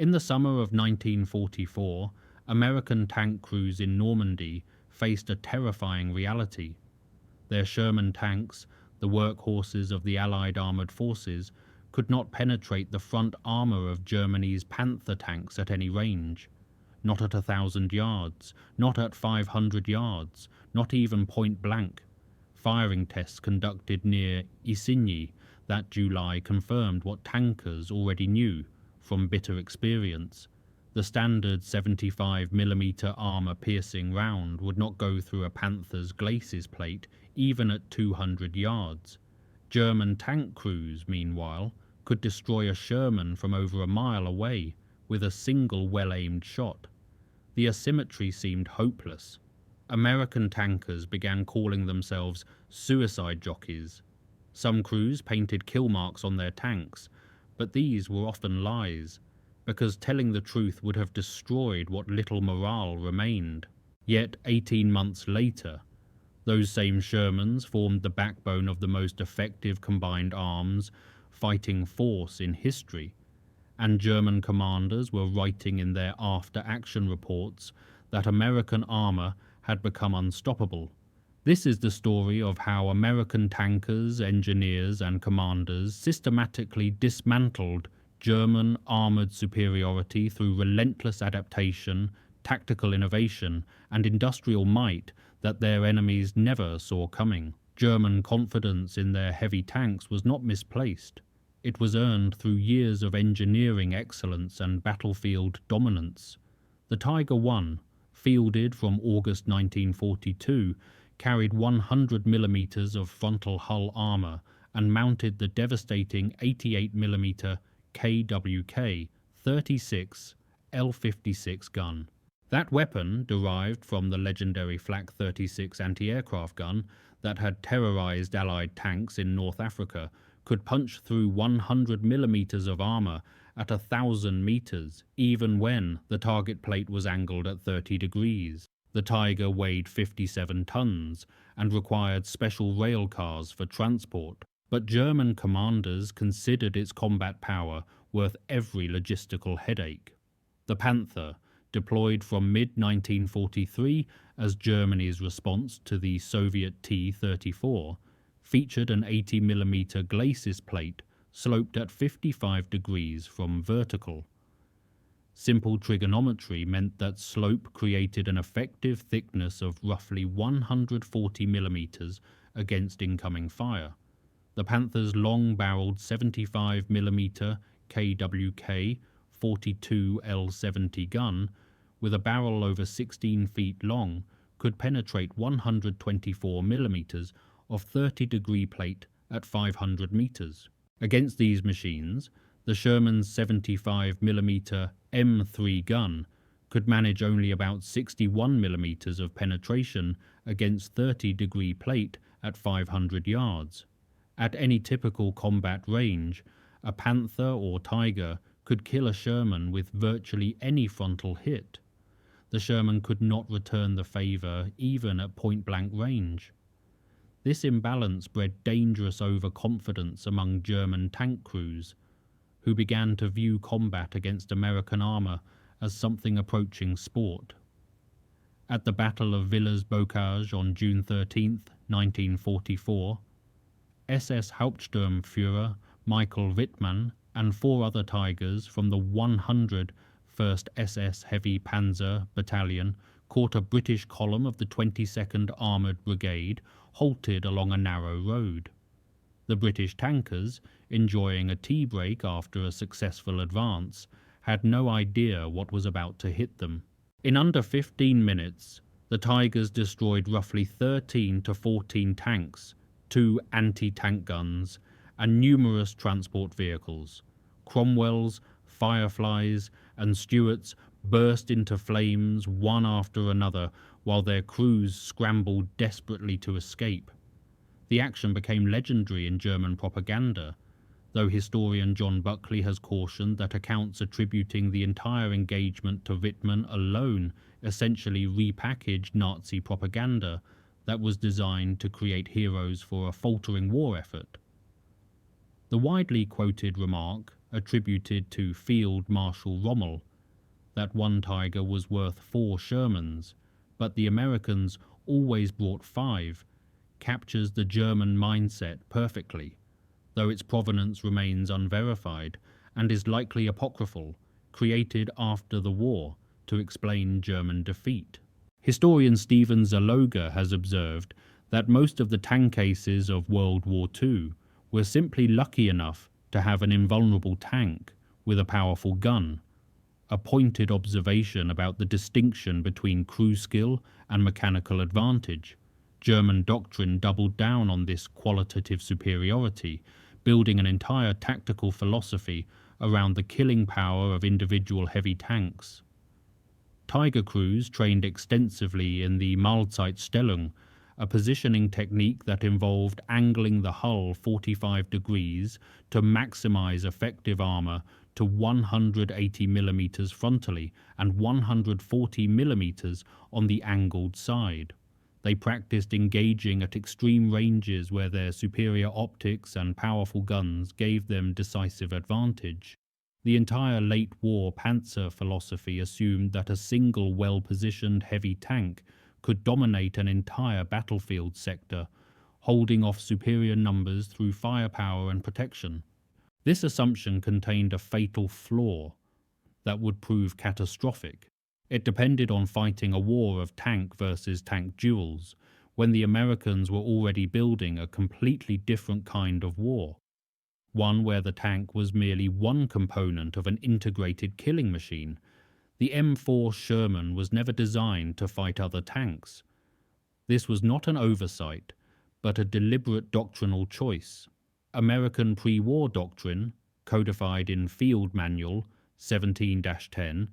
In the summer of 1944, American tank crews in Normandy faced a terrifying reality. Their Sherman tanks, the workhorses of the Allied armoured forces, could not penetrate the front armour of Germany's Panther tanks at any range. Not at 1,000 yards, not at 500 yards, not even point blank. Firing tests conducted near Isigny that July confirmed what tankers already knew from bitter experience. The standard 75mm armour-piercing round would not go through a Panther's glacis plate even at 200 yards. German tank crews, meanwhile, could destroy a Sherman from over a mile away with a single well-aimed shot. The asymmetry seemed hopeless. American tankers began calling themselves suicide jockeys. Some crews painted kill marks on their tanks, but these were often lies, because telling the truth would have destroyed what little morale remained. Yet 18 months later, those same Shermans formed the backbone of the most effective combined arms fighting force in history, and German commanders were writing in their after-action reports that American armour had become unstoppable. This is the story of how American tankers, engineers and commanders systematically dismantled German armoured superiority through relentless adaptation, tactical innovation and industrial might that their enemies never saw coming. German confidence in their heavy tanks was not misplaced. It was earned through years of engineering excellence and battlefield dominance. The Tiger I, fielded from August 1942, carried 100mm of frontal hull armour and mounted the devastating 88mm KWK 36 L56 gun. That weapon, derived from the legendary Flak 36 anti-aircraft gun that had terrorized Allied tanks in North Africa, could punch through 100mm of armour at 1,000 meters, even when the target plate was angled at 30 degrees. The Tiger weighed 57 tons and required special rail cars for transport, but German commanders considered its combat power worth every logistical headache. The Panther, deployed from mid-1943 as Germany's response to the Soviet T-34, featured an 80mm glacis plate sloped at 55 degrees from vertical. Simple trigonometry meant that slope created an effective thickness of roughly 140mm against incoming fire. The Panther's long-barreled 75mm KWK 42L70 gun, with a barrel over 16 feet long, could penetrate 124mm of 30-degree plate at 500 meters. Against these machines, the Sherman's 75mm M3 gun could manage only about 61mm of penetration against 30-degree plate at 500 yards. At any typical combat range, a Panther or Tiger could kill a Sherman with virtually any frontal hit. The Sherman could not return the favour even at point-blank range. This imbalance bred dangerous overconfidence among German tank crews, who began to view combat against American armour as something approaching sport. At the Battle of Villers-Bocage on June 13, 1944, SS Hauptsturmführer Michael Wittmann and 4 other Tigers from the 101st SS Heavy Panzer Battalion caught a British column of the 22nd Armoured Brigade halted along a narrow road. The British tankers, enjoying a tea break after a successful advance, had no idea what was about to hit them. In under 15 minutes, the Tigers destroyed roughly 13 to 14 tanks, 2 anti-tank guns, and numerous transport vehicles. Cromwells, Fireflies, and Stuarts burst into flames one after another while their crews scrambled desperately to escape. The action became legendary in German propaganda, though historian John Buckley has cautioned that accounts attributing the entire engagement to Wittmann alone essentially repackaged Nazi propaganda that was designed to create heroes for a faltering war effort. The widely quoted remark, attributed to Field Marshal Rommel, that one Tiger was worth 4 Shermans, but the Americans always brought 5, captures the German mindset perfectly, though its provenance remains unverified and is likely apocryphal, created after the war to explain German defeat. Historian Stephen Zaloga has observed that most of the tank aces of World War II were simply lucky enough to have an invulnerable tank with a powerful gun, a pointed observation about the distinction between crew skill and mechanical advantage. German doctrine doubled down on this qualitative superiority, building an entire tactical philosophy around the killing power of individual heavy tanks. Tiger crews trained extensively in the Mahlzeitstellung, a positioning technique that involved angling the hull 45 degrees to maximize effective armor to 180 millimeters frontally and 140 millimeters on the angled side. They practiced engaging at extreme ranges where their superior optics and powerful guns gave them decisive advantage. The entire late war Panzer philosophy assumed that a single well-positioned heavy tank could dominate an entire battlefield sector, holding off superior numbers through firepower and protection. This assumption contained a fatal flaw that would prove catastrophic. It depended on fighting a war of tank versus tank duels, when the Americans were already building a completely different kind of war, one where the tank was merely one component of an integrated killing machine. The M4 Sherman was never designed to fight other tanks. This was not an oversight, but a deliberate doctrinal choice. American pre-war doctrine, codified in Field Manual 17-10,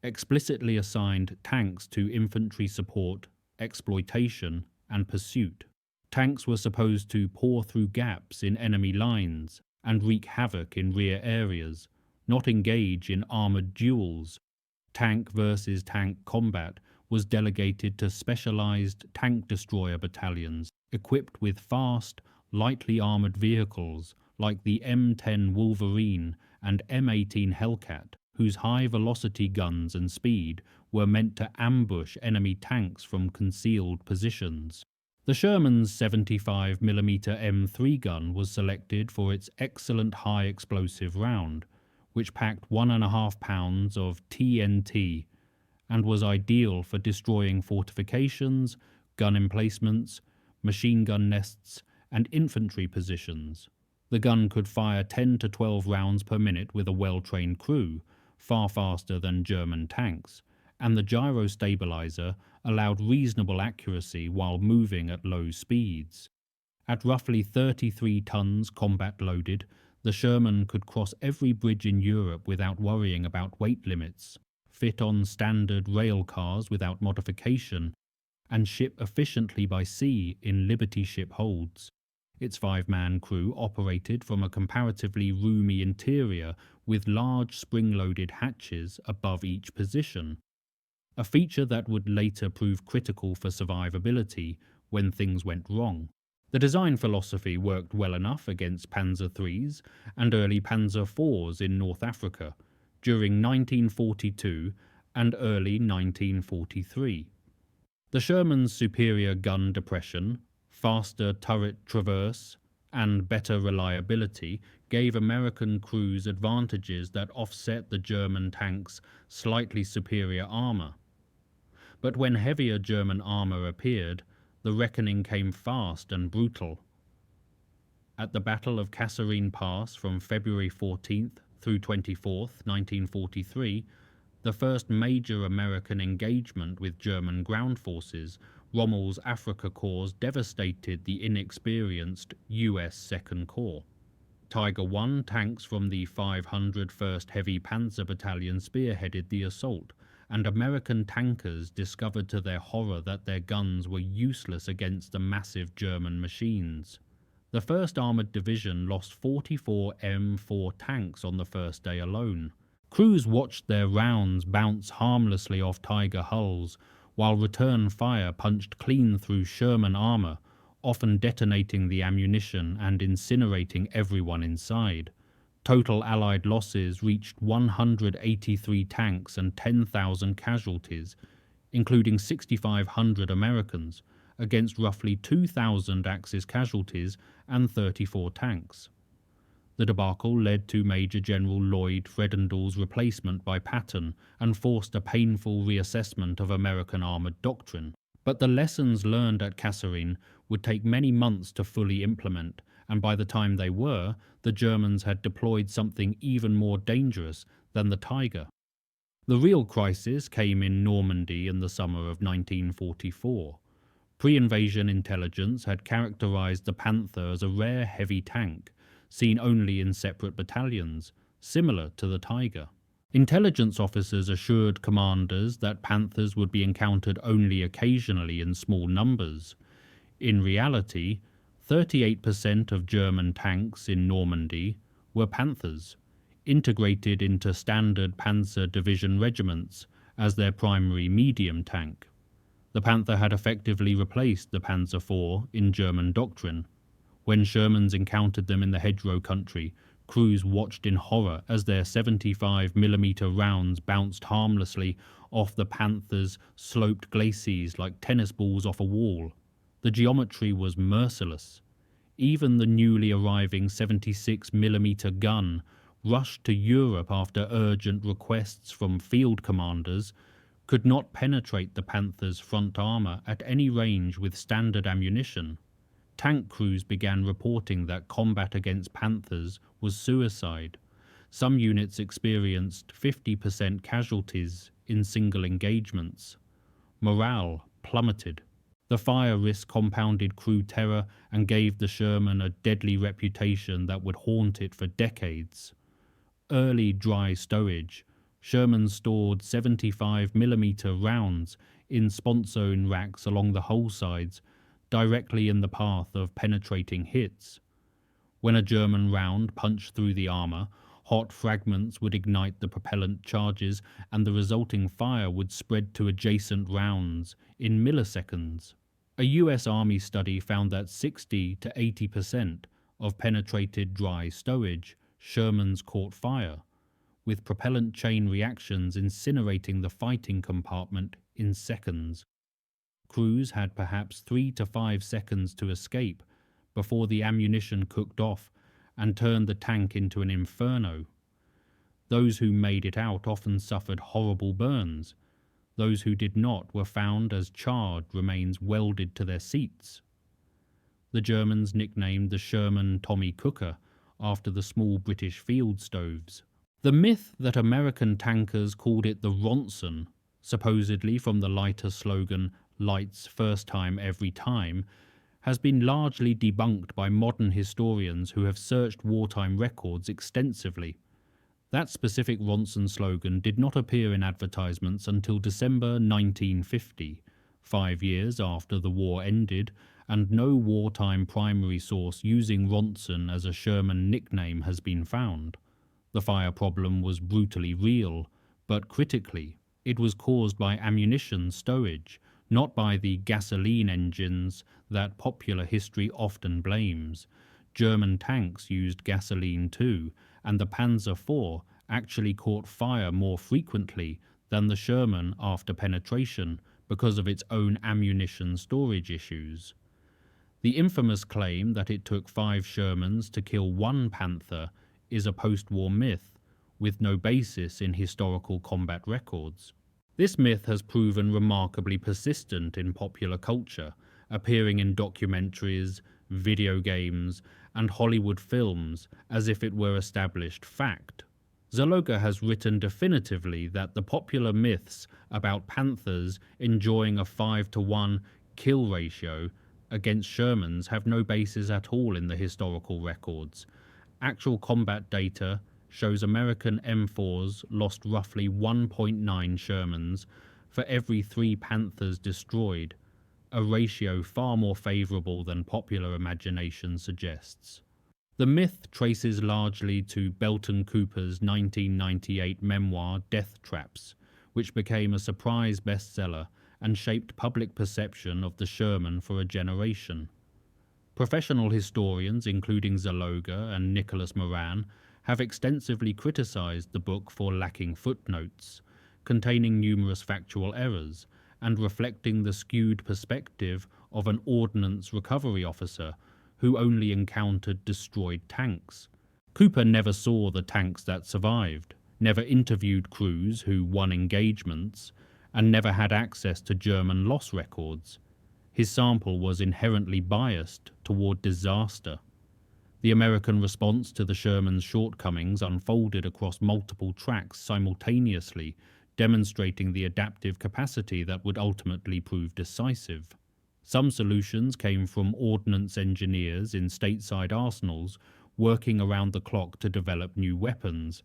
explicitly assigned tanks to infantry support, exploitation, and pursuit. Tanks were supposed to pour through gaps in enemy lines and wreak havoc in rear areas, not engage in armored duels. Tank versus tank combat was delegated to specialized tank destroyer battalions equipped with fast, lightly armored vehicles like the M10 Wolverine and M18 Hellcat, whose high-velocity guns and speed were meant to ambush enemy tanks from concealed positions. The Sherman's 75mm M3 gun was selected for its excellent high-explosive round, which packed 1.5 pounds of TNT and was ideal for destroying fortifications, gun emplacements, machine gun nests, and infantry positions. The gun could fire 10 to 12 rounds per minute with a well-trained crew, far faster than German tanks, and the gyro stabilizer allowed reasonable accuracy while moving at low speeds. At roughly 33 tons combat loaded, the Sherman could cross every bridge in Europe without worrying about weight limits, fit on standard rail cars without modification, and ship efficiently by sea in Liberty ship holds. Its 5-man crew operated from a comparatively roomy interior with large spring-loaded hatches above each position, a feature that would later prove critical for survivability when things went wrong. The design philosophy worked well enough against Panzer IIIs and early Panzer IVs in North Africa during 1942 and early 1943. The Sherman's superior gun depression, faster turret traverse, and better reliability gave American crews advantages that offset the German tanks' slightly superior armor. But when heavier German armor appeared, the reckoning came fast and brutal. At the Battle of Kasserine Pass from February 14th through 24th, 1943, the first major American engagement with German ground forces, Rommel's Africa Corps devastated the inexperienced US Second Corps. Tiger I tanks from the 501st Heavy Panzer Battalion spearheaded the assault, and American tankers discovered to their horror that their guns were useless against the massive German machines. The 1st Armoured Division lost 44 M4 tanks on the first day alone. Crews watched their rounds bounce harmlessly off Tiger hulls, while return fire punched clean through Sherman armour, often detonating the ammunition and incinerating everyone inside. Total Allied losses reached 183 tanks and 10,000 casualties, including 6,500 Americans, against roughly 2,000 Axis casualties and 34 tanks. The debacle led to Major General Lloyd Fredendall's replacement by Patton and forced a painful reassessment of American armoured doctrine. But the lessons learned at Kasserine would take many months to fully implement, and by the time they were, the Germans had deployed something even more dangerous than the Tiger. The real crisis came in Normandy in the summer of 1944. Pre-invasion intelligence had characterized the Panther as a rare heavy tank, seen only in separate battalions, similar to the Tiger. Intelligence officers assured commanders that Panthers would be encountered only occasionally in small numbers. In reality, 38% of German tanks in Normandy were Panthers, integrated into standard Panzer division regiments as their primary medium tank. The Panther had effectively replaced the Panzer IV in German doctrine. When Shermans encountered them in the hedgerow country, crews watched in horror as their 75mm rounds bounced harmlessly off the Panther's sloped glacis like tennis balls off a wall. The geometry was merciless. Even the newly arriving 76mm gun, rushed to Europe after urgent requests from field commanders, could not penetrate the Panther's front armour at any range with standard ammunition. Tank crews began reporting that combat against Panthers was suicide. Some units experienced 50% casualties in single engagements. Morale plummeted. The fire risk compounded crew terror and gave the Sherman a deadly reputation that would haunt it for decades. Early dry stowage, Sherman stored 75mm rounds in sponsone racks along the hull sides, directly in the path of penetrating hits. When a German round punched through the armour, hot fragments would ignite the propellant charges and the resulting fire would spread to adjacent rounds in milliseconds. A US Army study found that 60 to 80% of penetrated dry stowage Shermans caught fire, with propellant chain reactions incinerating the fighting compartment in seconds. Crews had perhaps 3 to 5 seconds to escape before the ammunition cooked off and turned the tank into an inferno. Those who made it out often suffered horrible burns. Those who did not were found as charred remains welded to their seats. The Germans nicknamed the Sherman Tommy Cooker after the small British field stoves. The myth that American tankers called it the Ronson, supposedly from the lighter slogan "Lights first time every time," has been largely debunked by modern historians who have searched wartime records extensively. That specific Ronson slogan did not appear in advertisements until December 1950, 5 years after the war ended, and no wartime primary source using Ronson as a Sherman nickname has been found. The fire problem was brutally real, but critically, it was caused by ammunition stowage, not by the gasoline engines that popular history often blames. German tanks used gasoline too, and the Panzer IV actually caught fire more frequently than the Sherman after penetration because of its own ammunition storage issues. The infamous claim that it took 5 Shermans to kill 1 Panther is a post-war myth with no basis in historical combat records. This myth has proven remarkably persistent in popular culture, appearing in documentaries, video games, and Hollywood films as if it were established fact. Zaloga has written definitively that the popular myths about Panthers enjoying a 5-to-1 kill ratio against Shermans have no basis at all in the historical records. Actual combat data shows American M4s lost roughly 1.9 Shermans for every 3 Panthers destroyed, a ratio far more favourable than popular imagination suggests. The myth traces largely to Belton Cooper's 1998 memoir Death Traps, which became a surprise bestseller and shaped public perception of the Sherman for a generation. Professional historians, including Zaloga and Nicholas Moran, have extensively criticized the book for lacking footnotes, containing numerous factual errors, and reflecting the skewed perspective of an ordnance recovery officer who only encountered destroyed tanks. Cooper never saw the tanks that survived, never interviewed crews who won engagements, and never had access to German loss records. His sample was inherently biased toward disaster. The American response to the Sherman's shortcomings unfolded across multiple tracks simultaneously, demonstrating the adaptive capacity that would ultimately prove decisive. Some solutions came from ordnance engineers in stateside arsenals working around the clock to develop new weapons.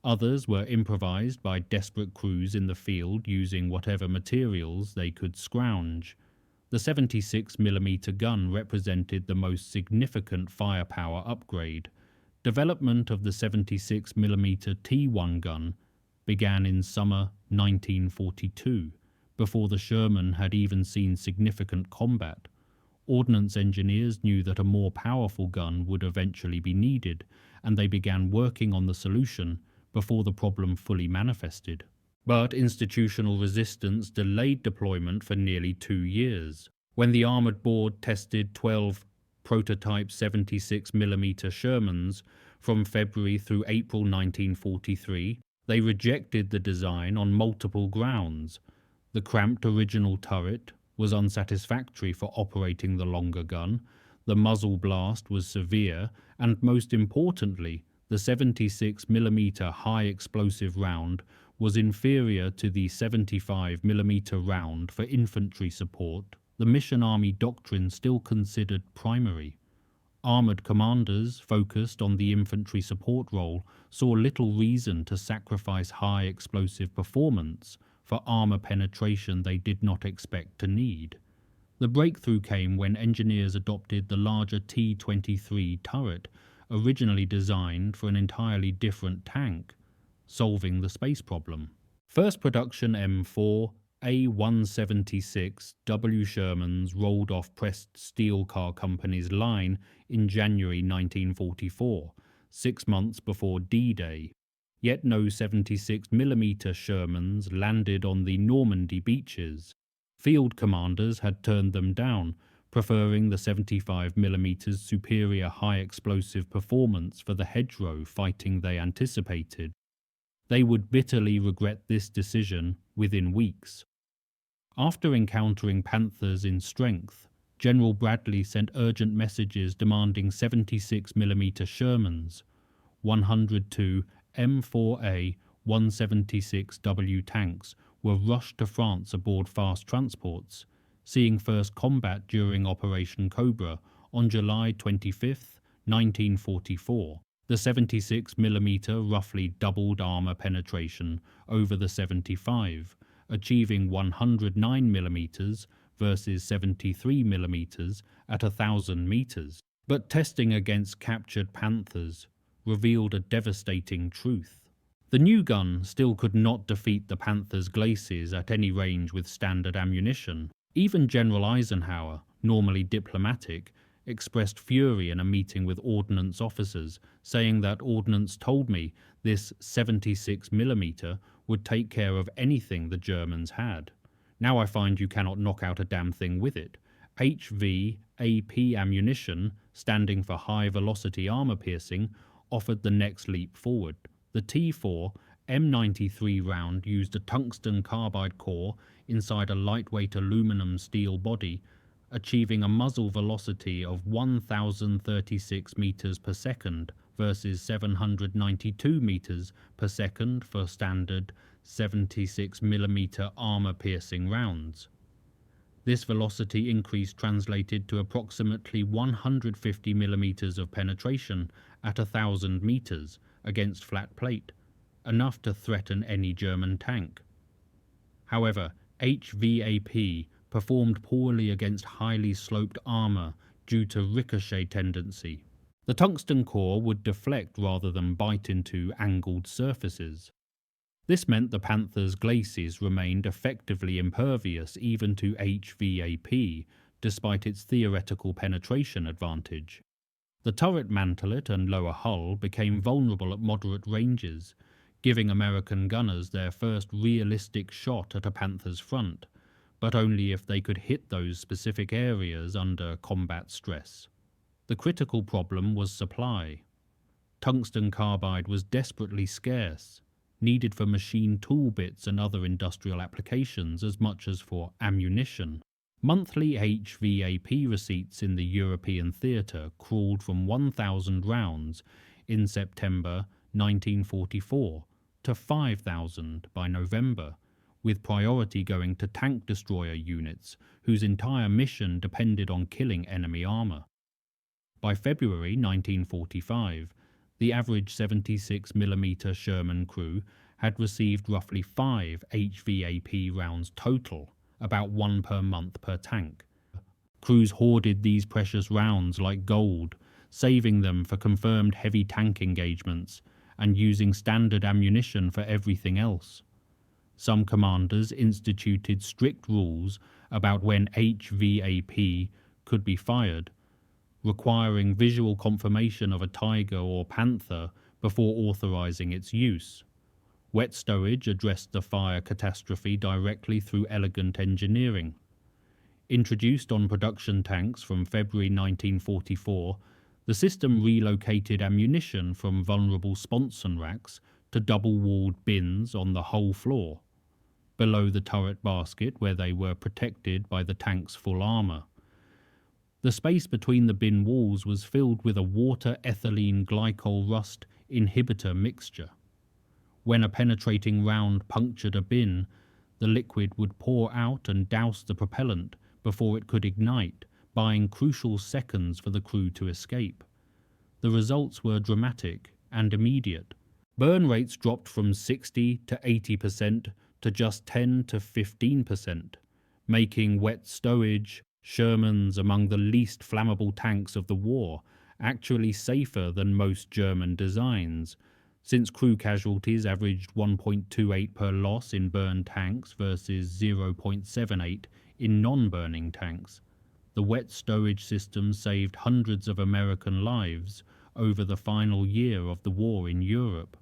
Others were improvised by desperate crews in the field using whatever materials they could scrounge. The 76mm gun represented the most significant firepower upgrade. Development of the 76mm T1 gun began in summer 1942, before the Sherman had even seen significant combat. Ordnance engineers knew that a more powerful gun would eventually be needed, and they began working on the solution before the problem fully manifested. But institutional resistance delayed deployment for nearly 2 years. When the Armoured Board tested 12 prototype 76mm Shermans from February through April 1943, they rejected the design on multiple grounds. The cramped original turret was unsatisfactory for operating the longer gun, the muzzle blast was severe, and most importantly, the 76mm high explosive round was inferior to the 75mm round for infantry support. The mission army doctrine still considered primary. Armoured commanders focused on the infantry support role saw little reason to sacrifice high explosive performance for armour penetration they did not expect to need. The breakthrough came when engineers adopted the larger T-23 turret, originally designed for an entirely different tank, solving the space problem. First production M4A176 W Shermans rolled off Pressed Steel Car Company's line in January 1944, 6 months before D-Day. Yet no 76mm Shermans landed on the Normandy beaches. Field commanders had turned them down, preferring the 75mm's superior high-explosive performance for the hedgerow fighting they anticipated. They would bitterly regret this decision within weeks. After encountering Panthers in strength, General Bradley sent urgent messages demanding 76mm Shermans. 102 M4A176W tanks were rushed to France aboard fast transports, seeing first combat during Operation Cobra on July 25, 1944. The 76mm roughly doubled armour penetration over the 75, achieving 109mm versus 73mm at 1,000 metres. But testing against captured Panthers revealed a devastating truth. The new gun still could not defeat the Panthers' glacis at any range with standard ammunition. Even General Eisenhower, normally diplomatic, expressed fury in a meeting with ordnance officers, saying that ordnance told me this 76mm would take care of anything the Germans had. Now I find you cannot knock out a damn thing with it. HVAP ammunition, standing for high velocity armor piercing, offered the next leap forward. The T4 M93 round used a tungsten carbide core inside a lightweight aluminum steel body, achieving a muzzle velocity of 1,036 meters per second versus 792 meters per second for standard 76mm armor-piercing rounds. This velocity increase translated to approximately 150 millimeters of penetration at 1,000 meters against flat plate, enough to threaten any German tank. However, HVAP performed poorly against highly sloped armor due to ricochet tendency. The tungsten core would deflect rather than bite into angled surfaces. This meant the Panther's glacis remained effectively impervious even to HVAP, despite its theoretical penetration advantage. The turret mantelet and lower hull became vulnerable at moderate ranges, giving American gunners their first realistic shot at a Panther's front, but only if they could hit those specific areas under combat stress. The critical problem was supply. Tungsten carbide was desperately scarce, needed for machine tool bits and other industrial applications as much as for ammunition. Monthly HVAP receipts in the European theatre crawled from 1,000 rounds in September 1944 to 5,000 by November, with priority going to tank destroyer units whose entire mission depended on killing enemy armour. By February 1945, the average 76mm Sherman crew had received roughly 5 HVAP rounds total, about 1 per month per tank. Crews hoarded these precious rounds like gold, saving them for confirmed heavy tank engagements and using standard ammunition for everything else. Some commanders instituted strict rules about when HVAP could be fired, requiring visual confirmation of a Tiger or Panther before authorizing its use. Wet stowage addressed the fire catastrophe directly through elegant engineering. Introduced on production tanks from February 1944, the system relocated ammunition from vulnerable sponson racks to double-walled bins on the whole floor, below the turret basket where they were protected by the tank's full armour. The space between the bin walls was filled with a water-ethylene glycol rust inhibitor mixture. When a penetrating round punctured a bin, the liquid would pour out and douse the propellant before it could ignite, buying crucial seconds for the crew to escape. The results were dramatic and immediate. Burn rates dropped from 60 to 80% to just 10 to 15%, making wet stowage Shermans among the least flammable tanks of the war, actually safer than most German designs, since crew casualties averaged 1.28 per loss in burned tanks versus 0.78 in non-burning tanks. The wet stowage system saved hundreds of American lives over the final year of the war in Europe.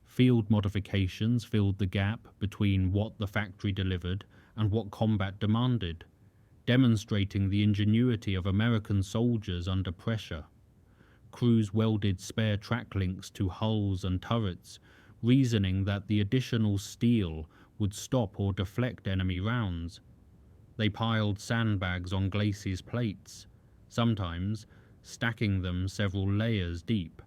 Field modifications filled the gap between what the factory delivered and what combat demanded, demonstrating the ingenuity of American soldiers under pressure. Crews welded spare track links to hulls and turrets, reasoning that the additional steel would stop or deflect enemy rounds. They piled sandbags on glacis plates, sometimes stacking them several layers deep.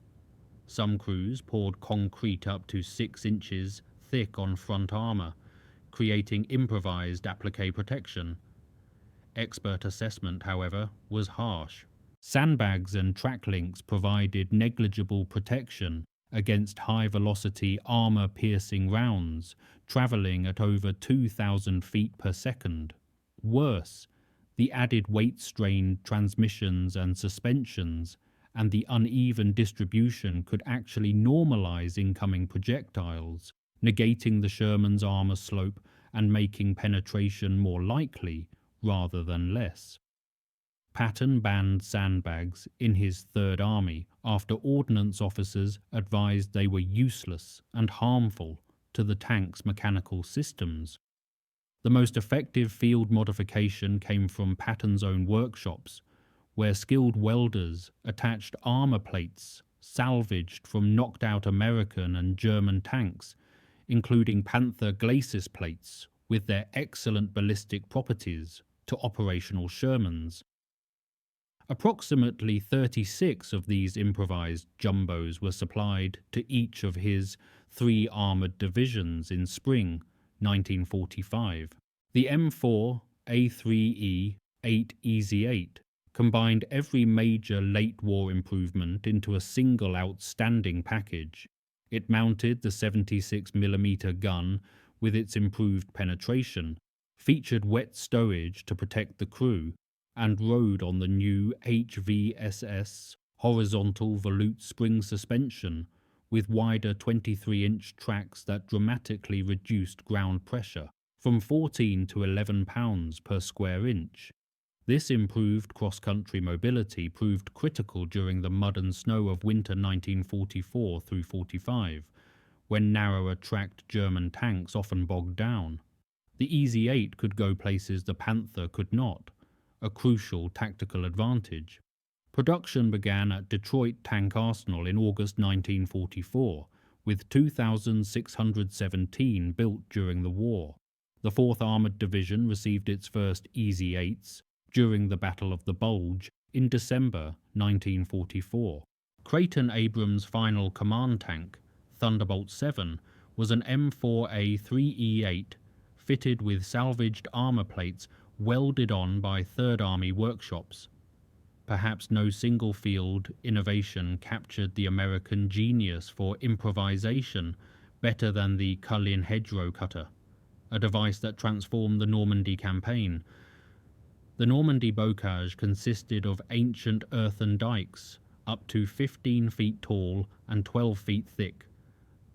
Some crews poured concrete up to 6 inches thick on front armour, creating improvised applique protection. Expert assessment, however, was harsh. Sandbags and track links provided negligible protection against high-velocity armour-piercing rounds travelling at over 2,000 feet per second. Worse, the added weight-strained transmissions and suspensions and the uneven distribution could actually normalise incoming projectiles, negating the Sherman's armour slope and making penetration more likely rather than less. Patton banned sandbags in his Third Army after ordnance officers advised they were useless and harmful to the tank's mechanical systems. The most effective field modification came from Patton's own workshops, where skilled welders attached armour plates salvaged from knocked-out American and German tanks, including Panther glacis plates with their excellent ballistic properties, to operational Shermans. Approximately 36 of these improvised jumbos were supplied to each of his 3 armoured divisions in spring 1945. The M4A3E8 Easy Eight combined every major late-war improvement into a single outstanding package. It mounted the 76mm gun with its improved penetration, featured wet stowage to protect the crew, and rode on the new HVSS horizontal volute spring suspension with wider 23-inch tracks that dramatically reduced ground pressure from 14 to 11 pounds per square inch. This improved cross-country mobility proved critical during the mud and snow of winter 1944 through 45, when narrower-tracked German tanks often bogged down. The Easy Eight could go places the Panther could not, a crucial tactical advantage. Production began at Detroit Tank Arsenal in August 1944, with 2,617 built during the war. The 4th Armoured Division received its first Easy Eights during the Battle of the Bulge in December 1944. Creighton Abrams' final command tank, Thunderbolt 7, was an M4A3E8 fitted with salvaged armour plates welded on by Third Army workshops. Perhaps no single field innovation captured the American genius for improvisation better than the Culin hedgerow cutter, a device that transformed the Normandy campaign. The Normandy bocage consisted of ancient earthen dikes, up to 15 feet tall and 12 feet thick,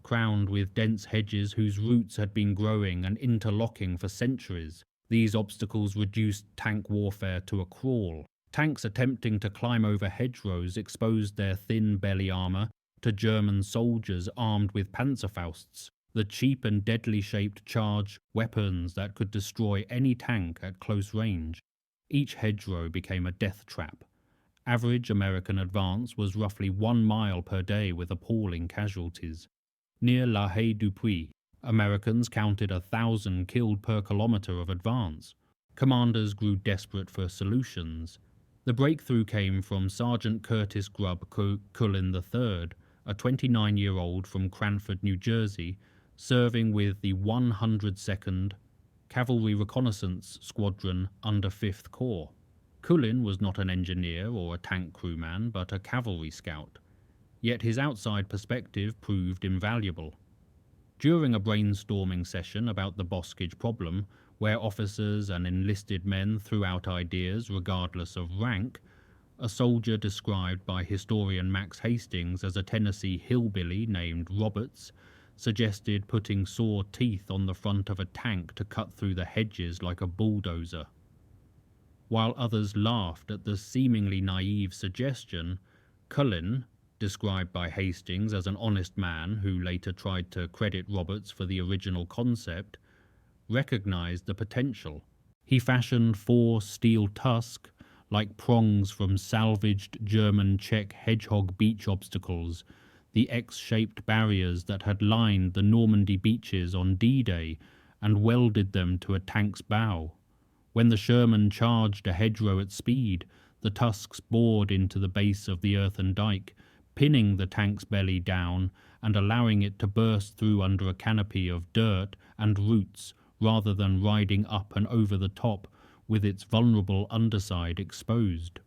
crowned with dense hedges whose roots had been growing and interlocking for centuries. These obstacles reduced tank warfare to a crawl. Tanks attempting to climb over hedgerows exposed their thin belly armour to German soldiers armed with Panzerfausts, the cheap and deadly shaped charge weapons that could destroy any tank at close range. Each hedgerow became a death trap. Average American advance was roughly 1 mile per day with appalling casualties. Near La Haye du Puy, Americans counted 1,000 killed per kilometre of advance. Commanders grew desperate for solutions. The breakthrough came from Sergeant Curtis Grubb Culin III, a 29-year-old from Cranford, New Jersey, serving with the 102nd Cavalry Reconnaissance Squadron under 5th Corps. Culin was not an engineer or a tank crewman, but a cavalry scout. Yet his outside perspective proved invaluable. During a brainstorming session about the boskage problem, where officers and enlisted men threw out ideas regardless of rank, a soldier described by historian Max Hastings as a Tennessee hillbilly named Roberts suggested putting saw teeth on the front of a tank to cut through the hedges like a bulldozer. While others laughed at the seemingly naive suggestion, Culin, described by Hastings as an honest man who later tried to credit Roberts for the original concept, recognized the potential. He fashioned 4 steel tusks, like prongs from salvaged German-Czech hedgehog beach obstacles, the X-shaped barriers that had lined the Normandy beaches on D-Day, and welded them to a tank's bow. When the Sherman charged a hedgerow at speed, the tusks bored into the base of the earthen dike, pinning the tank's belly down and allowing it to burst through under a canopy of dirt and roots rather than riding up and over the top with its vulnerable underside exposed.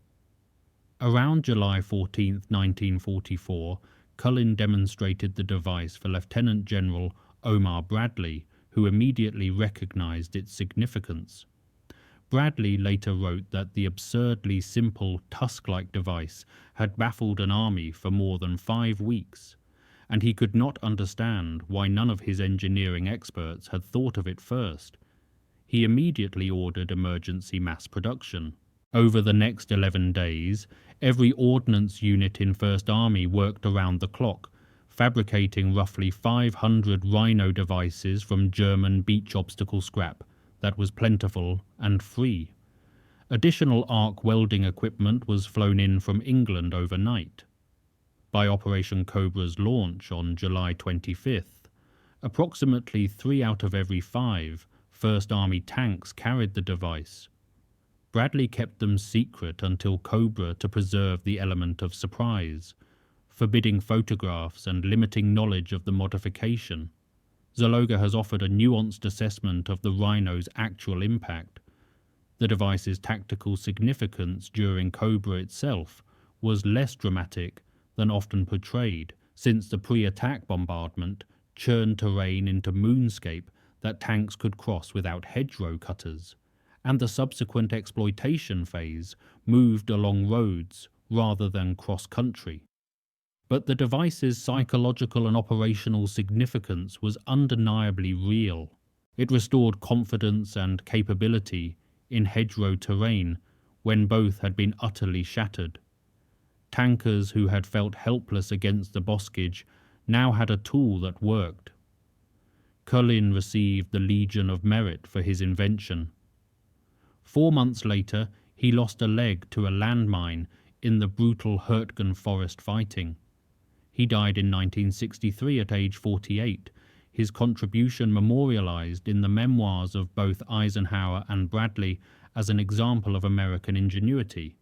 Around July 14, 1944, Culin demonstrated the device for Lieutenant General Omar Bradley, who immediately recognized its significance. Bradley later wrote that the absurdly simple tusk-like device had baffled an army for more than 5 weeks, and he could not understand why none of his engineering experts had thought of it first. He immediately ordered emergency mass production. Over the next 11 days, every ordnance unit in 1st Army worked around the clock, fabricating roughly 500 Rhino devices from German beach obstacle scrap that was plentiful and free. Additional arc welding equipment was flown in from England overnight. By Operation Cobra's launch on July 25th, approximately 3 out of every 5 1st Army tanks carried the device. Bradley kept them secret until Cobra to preserve the element of surprise, forbidding photographs and limiting knowledge of the modification. Zaloga has offered a nuanced assessment of the Rhino's actual impact. The device's tactical significance during Cobra itself was less dramatic than often portrayed, since the pre-attack bombardment churned terrain into moonscape that tanks could cross without hedgerow cutters, and the subsequent exploitation phase moved along roads rather than cross-country. But the device's psychological and operational significance was undeniably real. It restored confidence and capability in hedgerow terrain when both had been utterly shattered. Tankers who had felt helpless against the boskage now had a tool that worked. Culin received the Legion of Merit for his invention. 4 months later, he lost a leg to a landmine in the brutal Hurtgen forest fighting. He died in 1963 at age 48, his contribution memorialized in the memoirs of both Eisenhower and Bradley as an example of American ingenuity.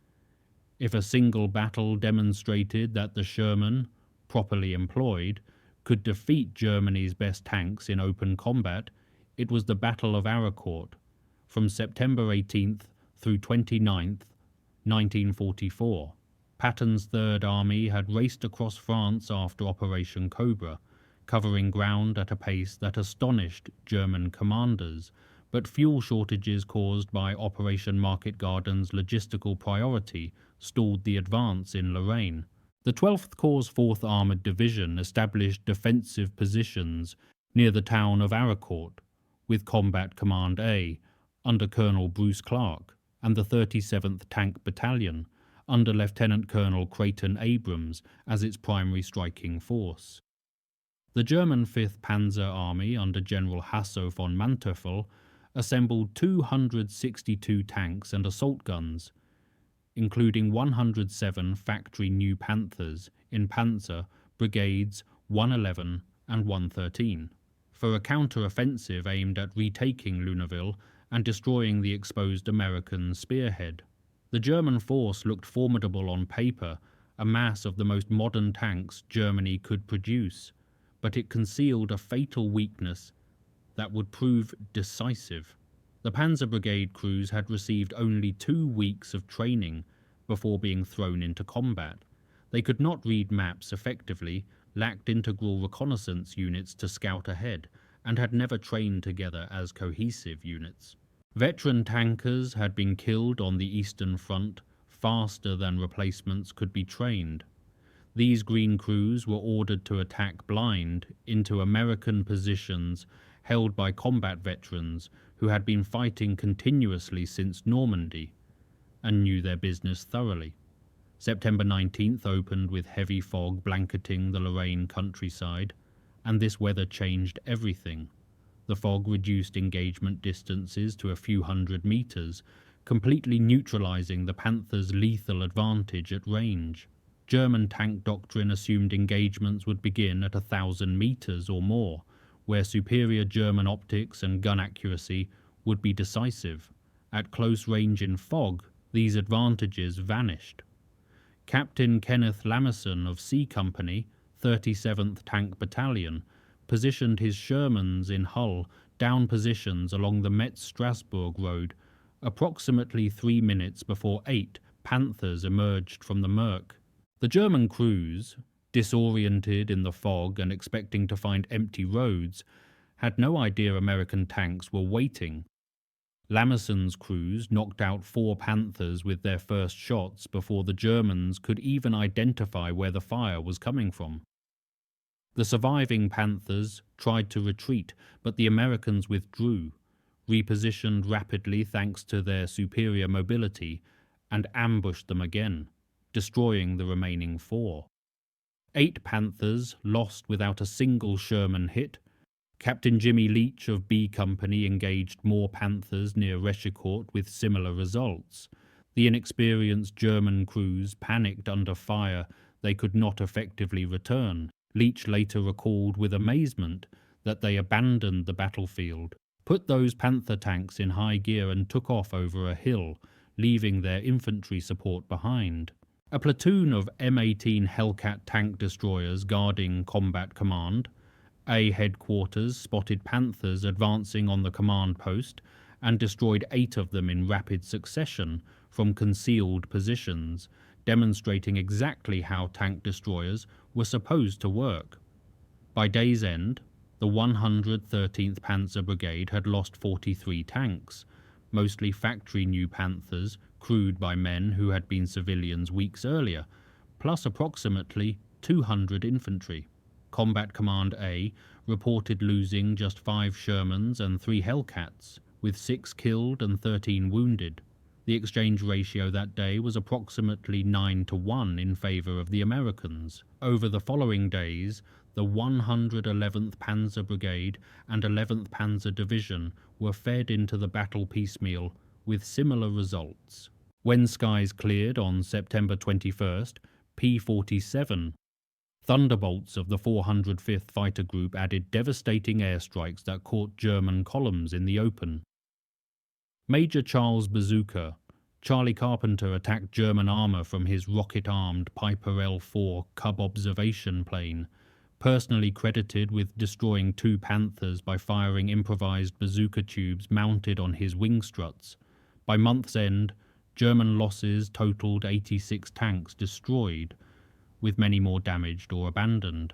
If a single battle demonstrated that the Sherman, properly employed, could defeat Germany's best tanks in open combat, it was the Battle of Arracourt, from September 18th through 29th, 1944. Patton's Third Army had raced across France after Operation Cobra, covering ground at a pace that astonished German commanders, but fuel shortages caused by Operation Market Garden's logistical priority stalled the advance in Lorraine. The 12th Corps' 4th Armoured Division established defensive positions near the town of Arracourt, with Combat Command A, under Colonel Bruce Clark, and the 37th Tank Battalion, under Lieutenant Colonel Creighton Abrams, as its primary striking force. The German 5th Panzer Army, under General Hasso von Manteuffel, assembled 262 tanks and assault guns, including 107 factory new Panthers in Panzer Brigades 111 and 113, for a counter-offensive aimed at retaking Luneville and destroying the exposed American spearhead. The German force looked formidable on paper, a mass of the most modern tanks Germany could produce, but it concealed a fatal weakness that would prove decisive. The Panzer Brigade crews had received only 2 weeks of training before being thrown into combat. They could not read maps effectively, lacked integral reconnaissance units to scout ahead, and had never trained together as cohesive units. Veteran tankers had been killed on the Eastern Front faster than replacements could be trained. These green crews were ordered to attack blind into American positions held by combat veterans who had been fighting continuously since Normandy and knew their business thoroughly. September 19th opened with heavy fog blanketing the Lorraine countryside, and this weather changed everything. The fog reduced engagement distances to a few hundred meters, completely neutralizing the Panthers' lethal advantage at range. German tank doctrine assumed engagements would begin at 1,000 meters or more, where superior German optics and gun accuracy would be decisive. At close range in fog, these advantages vanished. Captain Kenneth Lamison of C Company, 37th Tank Battalion, positioned his Shermans in Hull down positions along the Metz-Strasbourg road, approximately 3 minutes before 8 Panthers emerged from the murk. The German crews, disoriented in the fog and expecting to find empty roads, had no idea American tanks were waiting. Lamison's crews knocked out 4 Panthers with their first shots before the Germans could even identify where the fire was coming from. The surviving Panthers tried to retreat, but the Americans withdrew, repositioned rapidly thanks to their superior mobility, and ambushed them again, destroying the remaining 4. 8 Panthers lost without a single Sherman hit. Captain Jimmy Leach of B Company engaged more Panthers near Arracourt with similar results. The inexperienced German crews panicked under fire they could not effectively return. Leach later recalled with amazement that they abandoned the battlefield, put those Panther tanks in high gear and took off over a hill, leaving their infantry support behind. A platoon of M18 Hellcat tank destroyers guarding Combat Command A headquarters spotted Panthers advancing on the command post and destroyed 8 of them in rapid succession from concealed positions, demonstrating exactly how tank destroyers were supposed to work. By day's end, the 113th Panzer Brigade had lost 43 tanks, mostly factory new Panthers crewed by men who had been civilians weeks earlier, plus approximately 200 infantry. Combat Command A reported losing just 5 Shermans and 3 Hellcats, with 6 killed and 13 wounded. The exchange ratio that day was approximately 9-1 in favor of the Americans. Over the following days, the 111th Panzer Brigade and 11th Panzer Division were fed into the battle piecemeal with similar results. When skies cleared on September 21st, P-47 Thunderbolts of the 405th Fighter Group added devastating airstrikes that caught German columns in the open. Major Charles Bazooka, Charlie Carpenter attacked German armour from his rocket-armed Piper L-4 Cub observation plane, personally credited with destroying 2 Panthers by firing improvised bazooka tubes mounted on his wing struts. By month's end, German losses totaled 86 tanks destroyed, with many more damaged or abandoned.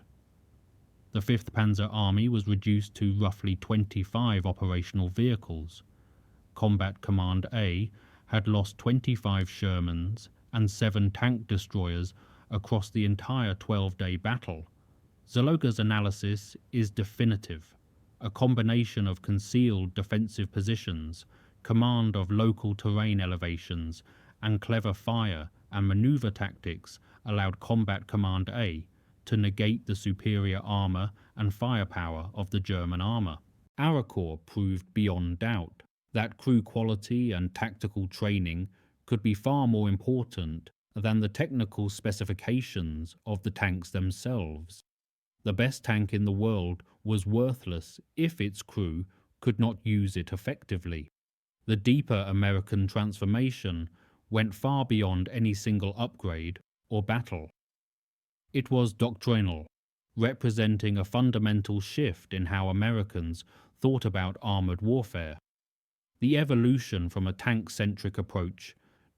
The 5th Panzer Army was reduced to roughly 25 operational vehicles. Combat Command A had lost 25 Shermans and 7 tank destroyers across the entire 12-day battle. Zaloga's analysis is definitive. A combination of concealed defensive positions, command of local terrain elevations, and clever fire and maneuver tactics allowed Combat Command A to negate the superior armour and firepower of the German armour. Arracourt proved beyond doubt that crew quality and tactical training could be far more important than the technical specifications of the tanks themselves. The best tank in the world was worthless if its crew could not use it effectively. The deeper American transformation went far beyond any single upgrade or battle. It was doctrinal, representing a fundamental shift in how Americans thought about armoured warfare. The evolution from a tank-centric approach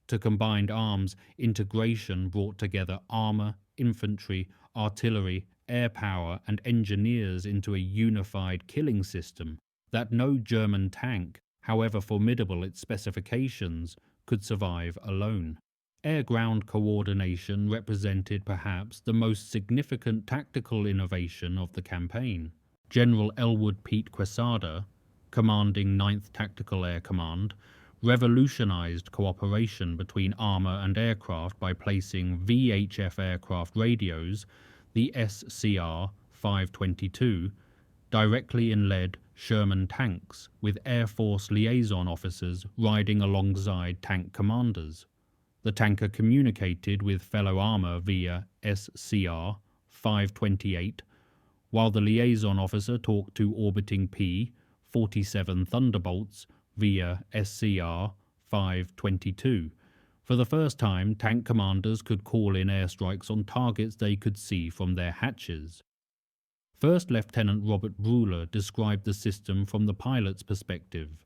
to combined arms integration brought together armour, infantry, artillery, air power and engineers into a unified killing system that no German tank, however formidable its specifications, could survive alone. Air-ground coordination represented perhaps the most significant tactical innovation of the campaign. General Elwood Pete Quesada, commanding 9th Tactical Air Command, revolutionized cooperation between armour and aircraft by placing VHF aircraft radios, the SCR-522, directly in lead Sherman tanks, with Air Force liaison officers riding alongside tank commanders. The tanker communicated with fellow armour via SCR-528, while the liaison officer talked to orbiting P-47 Thunderbolts via SCR-522. For the first time, tank commanders could call in airstrikes on targets they could see from their hatches. First Lieutenant Robert Bruler described the system from the pilot's perspective.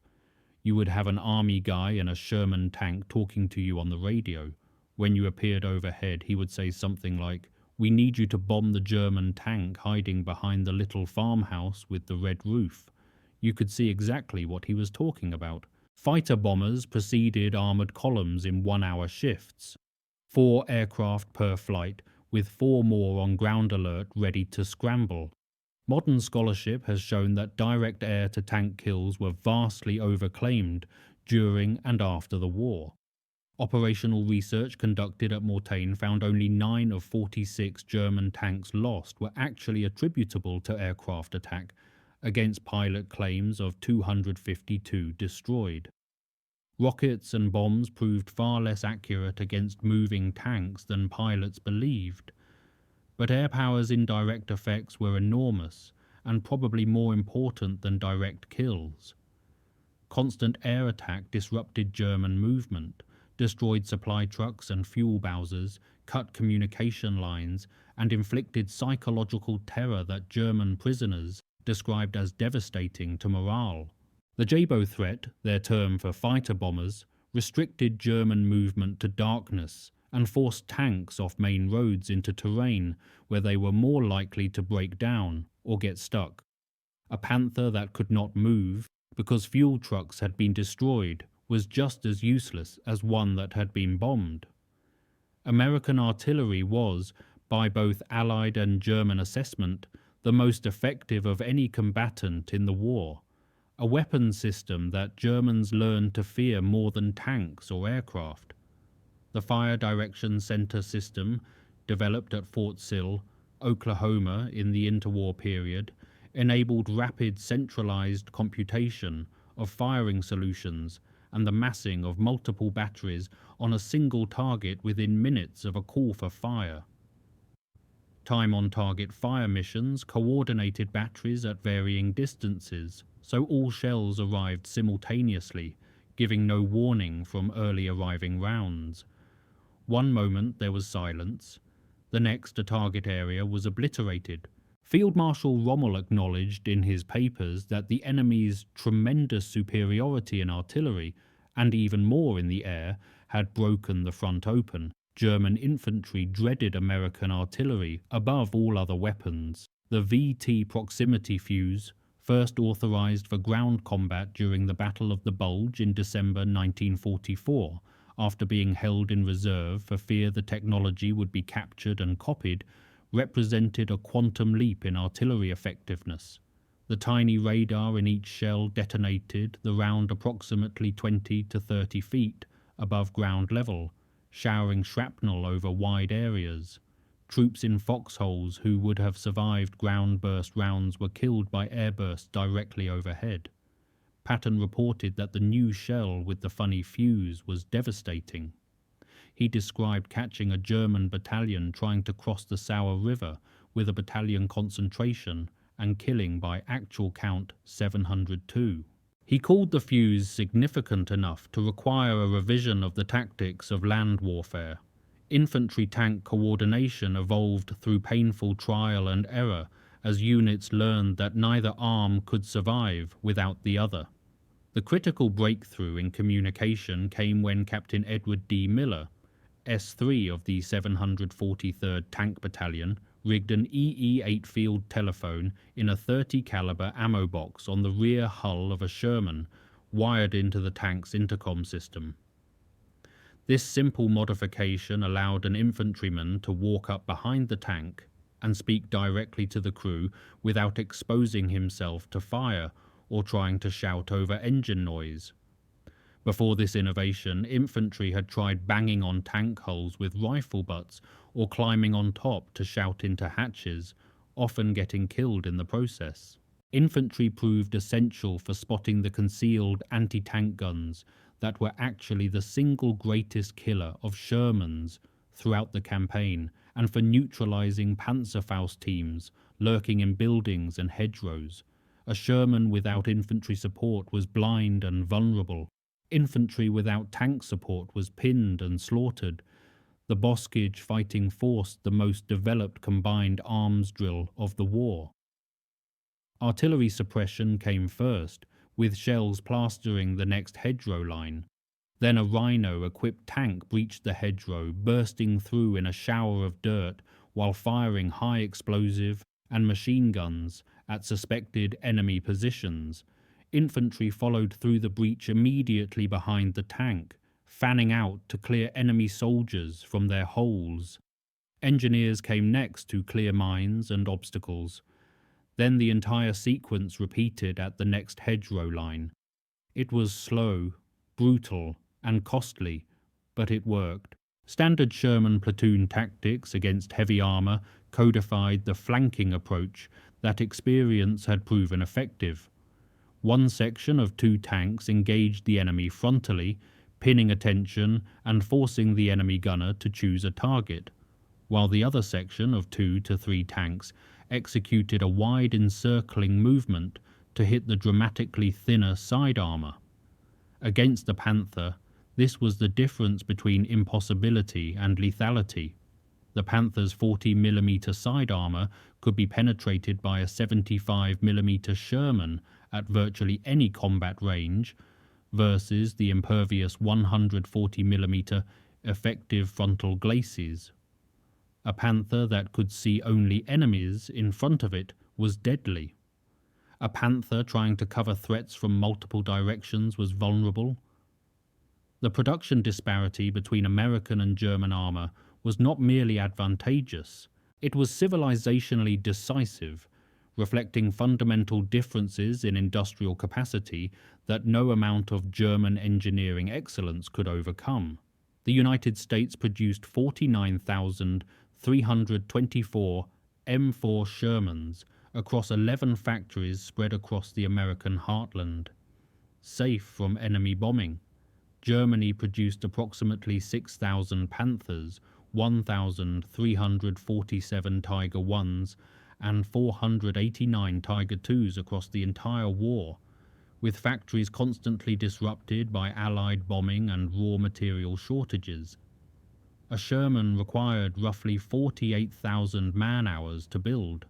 You would have an army guy in a Sherman tank talking to you on the radio. When you appeared overhead, he would say something like, "We need you to bomb the German tank hiding behind the little farmhouse with the red roof." You could see exactly what he was talking about. Fighter bombers preceded armoured columns in 1-hour shifts. 4 aircraft per flight, with 4 more on ground alert ready to scramble. Modern scholarship has shown that direct air-to-tank kills were vastly overclaimed during and after the war. Operational research conducted at Mortain found only 9 of 46 German tanks lost were actually attributable to aircraft attack, against pilot claims of 252 destroyed. Rockets and bombs proved far less accurate against moving tanks than pilots believed. But air power's indirect effects were enormous and probably more important than direct kills. Constant air attack disrupted German movement, destroyed supply trucks and fuel bowsers, cut communication lines, and inflicted psychological terror that German prisoners described as devastating to morale. The Jabo threat, their term for fighter bombers, restricted German movement to darkness and forced tanks off main roads into terrain where they were more likely to break down or get stuck. A Panther that could not move because fuel trucks had been destroyed was just as useless as one that had been bombed. American artillery was, by both Allied and German assessment, the most effective of any combatant in the war. a weapon system that Germans learned to fear more than tanks or aircraft. The Fire Direction Center system, developed at Fort Sill, Oklahoma in the interwar period, enabled rapid centralized computation of firing solutions and the massing of multiple batteries on a single target within minutes of a call for fire. Time-on-target fire missions coordinated batteries at varying distances, so all shells arrived simultaneously, giving no warning from early arriving rounds. One moment there was silence, the next a target area was obliterated. Field Marshal Rommel acknowledged in his papers that the enemy's tremendous superiority in artillery, and even more in the air, had broken the front open. German infantry dreaded American artillery above all other weapons. The VT proximity fuse, first authorized for ground combat during the Battle of the Bulge in December 1944, after being held in reserve for fear the technology would be captured and copied, represented a quantum leap in artillery effectiveness. The tiny radar in each shell detonated the round approximately 20 to 30 feet above ground level, showering shrapnel over wide areas. Troops in foxholes who would have survived ground burst rounds were killed by airbursts directly overhead. Patton reported that the new shell with the funny fuse was devastating. He described catching a German battalion trying to cross the Sauer River with a battalion concentration and killing by actual count 702. He called the fuse significant enough to require a revision of the tactics of land warfare. Infantry-tank coordination evolved through painful trial and error as units learned that neither arm could survive without the other. The critical breakthrough in communication came when Captain Edward D. Miller, S3 of the 743rd Tank Battalion, rigged an EE8 field telephone in a .30 caliber ammo box on the rear hull of a Sherman, wired into the tank's intercom system. This simple modification allowed an infantryman to walk up behind the tank and speak directly to the crew without exposing himself to fire or trying to shout over engine noise. Before this innovation, infantry had tried banging on tank hulls with rifle butts or climbing on top to shout into hatches, often getting killed in the process. Infantry proved essential for spotting the concealed anti-tank guns that were actually the single greatest killer of Shermans throughout the campaign, and for neutralizing Panzerfaust teams lurking in buildings and hedgerows. A Sherman without infantry support was blind and vulnerable. Infantry without tank support was pinned and slaughtered. The Boskage fighting forced the most developed combined arms drill of the war. Artillery suppression came first, with shells plastering the next hedgerow line. Then a Rhino-equipped tank breached the hedgerow, bursting through in a shower of dirt while firing high explosive and machine guns at suspected enemy positions. Infantry followed through the breach immediately behind the tank, fanning out to clear enemy soldiers from their holes. Engineers came next to clear mines and obstacles. Then the entire sequence repeated at the next hedgerow line. It was slow, brutal, and costly, but it worked. Standard Sherman platoon tactics against heavy armor codified the flanking approach that experience had proven effective. One section of 2 tanks engaged the enemy frontally, pinning attention and forcing the enemy gunner to choose a target, while the other section of 2 to 3 tanks executed a wide encircling movement to hit the dramatically thinner side armor. Against the Panther, this was the difference between impossibility and lethality. The Panther's 40mm side armor could be penetrated by a 75mm Sherman at virtually any combat range, versus the impervious 140mm effective frontal glacis. A Panther that could see only enemies in front of it was deadly. A Panther trying to cover threats from multiple directions was vulnerable. The production disparity between American and German armor was not merely advantageous, it was civilizationally decisive. reflecting fundamental differences in industrial capacity that no amount of German engineering excellence could overcome. The United States produced 49,324 M4 Shermans across 11 factories spread across the American heartland. Safe from enemy bombing, Germany produced approximately 6,000 Panthers, 1,347 Tiger Is, and 489 Tiger IIs across the entire war, with factories constantly disrupted by Allied bombing and raw material shortages. A Sherman required roughly 48,000 man-hours to build.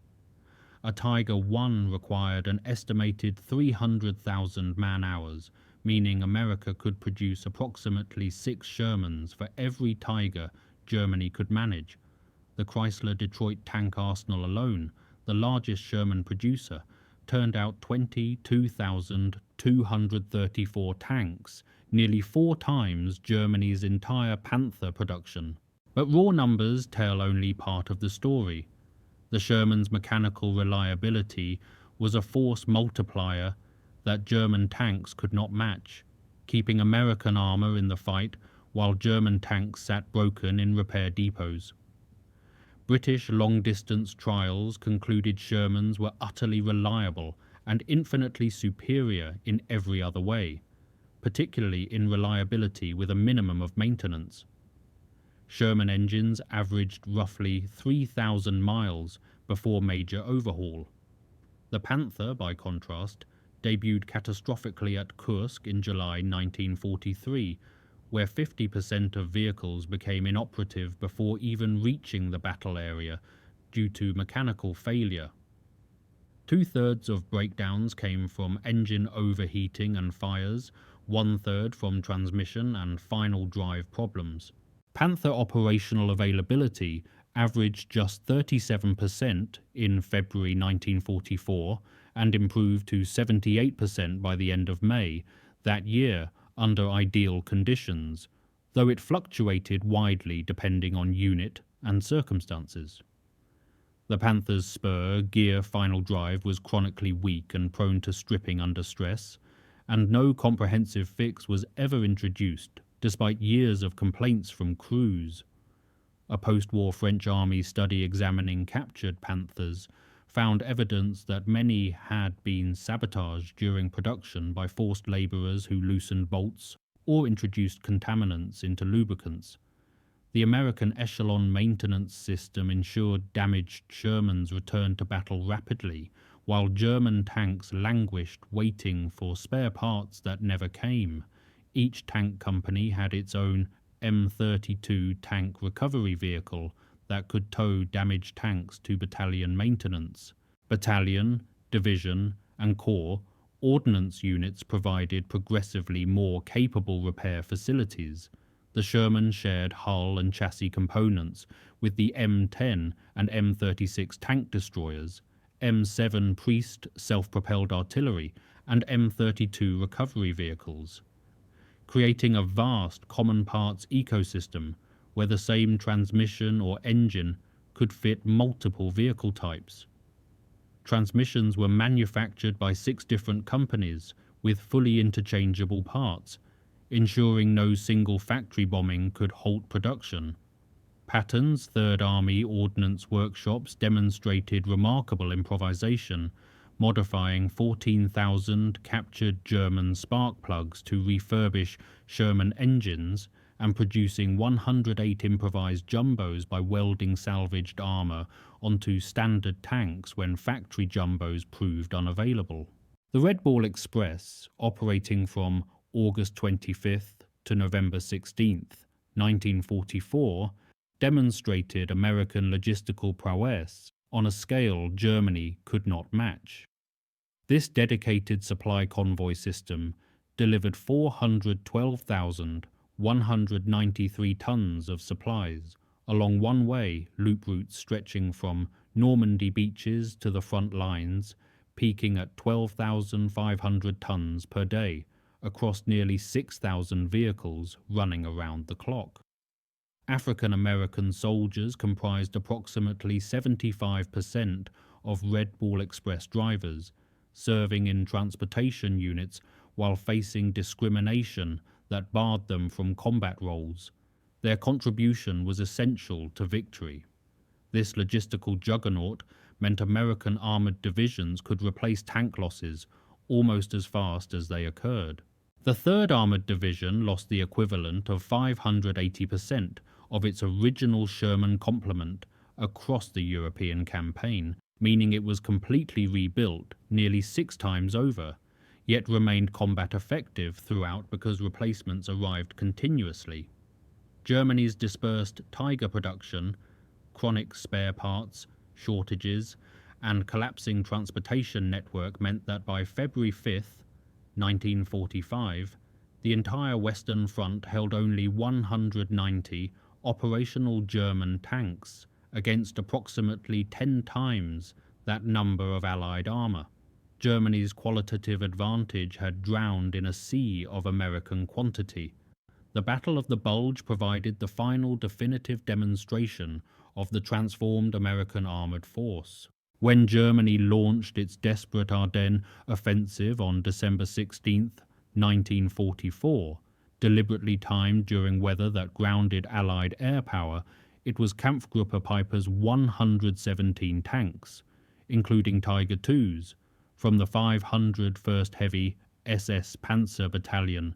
A Tiger I required an estimated 300,000 man-hours, meaning America could produce approximately 6 Shermans for every Tiger Germany could manage. The Chrysler Detroit tank arsenal alone, the largest Sherman producer, turned out 22,234 tanks, nearly 4 times Germany's entire Panther production. But raw numbers tell only part of the story. The Sherman's mechanical reliability was a force multiplier that German tanks could not match, keeping American armor in the fight while German tanks sat broken in repair depots. British long-distance trials concluded Shermans were utterly reliable and infinitely superior in every other way, particularly in reliability with a minimum of maintenance. Sherman engines averaged roughly 3,000 miles before major overhaul. The Panther, by contrast, debuted catastrophically at Kursk in July 1943, where 50% of vehicles became inoperative before even reaching the battle area due to mechanical failure. 2/3 of breakdowns came from engine overheating and fires, 1/3 from transmission and final drive problems. Panther operational availability averaged just 37% in February 1944 and improved to 78% by the end of May that year under ideal conditions, though it fluctuated widely depending on unit and circumstances. The Panther's spur gear final drive was chronically weak and prone to stripping under stress, and no comprehensive fix was ever introduced, despite years of complaints from crews. A post-war French army study examining captured Panthers found evidence that many had been sabotaged during production by forced laborers who loosened bolts or introduced contaminants into lubricants. The American echelon maintenance system ensured damaged Shermans returned to battle rapidly, while German tanks languished waiting for spare parts that never came. Each tank company had its own M32 tank recovery vehicle that could tow damaged tanks to battalion maintenance. Battalion, division, and corps ordnance units provided progressively more capable repair facilities. The Sherman shared hull and chassis components with the M10 and M36 tank destroyers, M7 Priest self-propelled artillery, and M32 recovery vehicles, creating a vast common parts ecosystem where the same transmission or engine could fit multiple vehicle types. Transmissions were manufactured by 6 different companies with fully interchangeable parts, ensuring no single factory bombing could halt production. Patton's Third Army Ordnance Workshops demonstrated remarkable improvisation, modifying 14,000 captured German spark plugs to refurbish Sherman engines and producing 108 improvised jumbos by welding salvaged armor onto standard tanks when factory jumbos proved unavailable. The Red Ball Express, operating from August 25th to November 16th, 1944, demonstrated American logistical prowess on a scale Germany could not match. This dedicated supply convoy system delivered 412,193 tons of supplies along one-way loop routes stretching from Normandy beaches to the front lines, peaking at 12,500 tons per day across nearly 6,000 vehicles running around the clock. African American soldiers comprised approximately 75% of Red Bull Express drivers, serving in transportation units while facing discrimination that barred them from combat roles. Their contribution was essential to victory. This logistical juggernaut meant American armored divisions could replace tank losses almost as fast as they occurred. The 3rd Armored Division lost the equivalent of 580% of its original Sherman complement across the European campaign, meaning it was completely rebuilt nearly 6 times over, yet remained combat effective throughout because replacements arrived continuously. Germany's dispersed Tiger production, chronic spare parts, shortages, and collapsing transportation network meant that by February 5th, 1945, the entire Western Front held only 190 operational German tanks against approximately 10 times that number of Allied armor. Germany's qualitative advantage had drowned in a sea of American quantity. The Battle of the Bulge provided the final definitive demonstration of the transformed American armored force. When Germany launched its desperate Ardennes offensive on December 16, 1944, deliberately timed during weather that grounded Allied air power, it was Kampfgruppe Peiper's 117 tanks, including Tiger IIs, from the 501st Heavy SS Panzer Battalion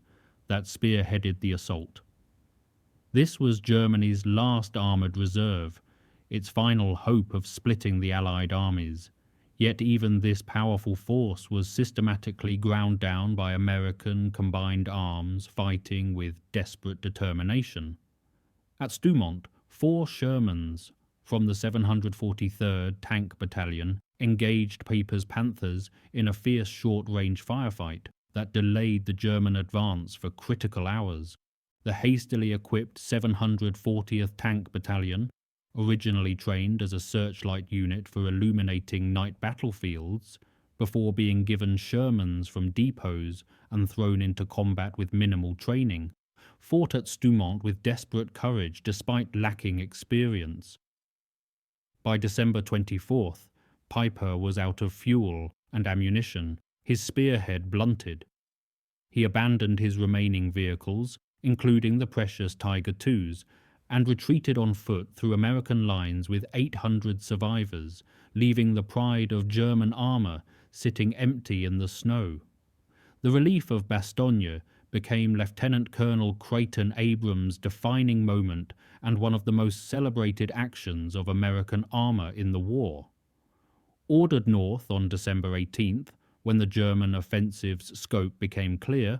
that spearheaded the assault. This was Germany's last armoured reserve, its final hope of splitting the Allied armies. Yet even this powerful force was systematically ground down by American combined arms fighting with desperate determination. At Stoumont, 4 Shermans from the 743rd Tank Battalion engaged Peiper's Panthers in a fierce short-range firefight that delayed the German advance for critical hours. The hastily equipped 740th Tank Battalion, originally trained as a searchlight unit for illuminating night battlefields, before being given Shermans from depots and thrown into combat with minimal training, fought at Stoumont with desperate courage despite lacking experience. By December 24th, Peiper was out of fuel and ammunition, his spearhead blunted. He abandoned his remaining vehicles, including the precious Tiger IIs, and retreated on foot through American lines with 800 survivors, leaving the pride of German armour sitting empty in the snow. The relief of Bastogne became Lieutenant Colonel Creighton Abrams' defining moment and one of the most celebrated actions of American armour in the war. Ordered north on December 18th, when the German offensive's scope became clear,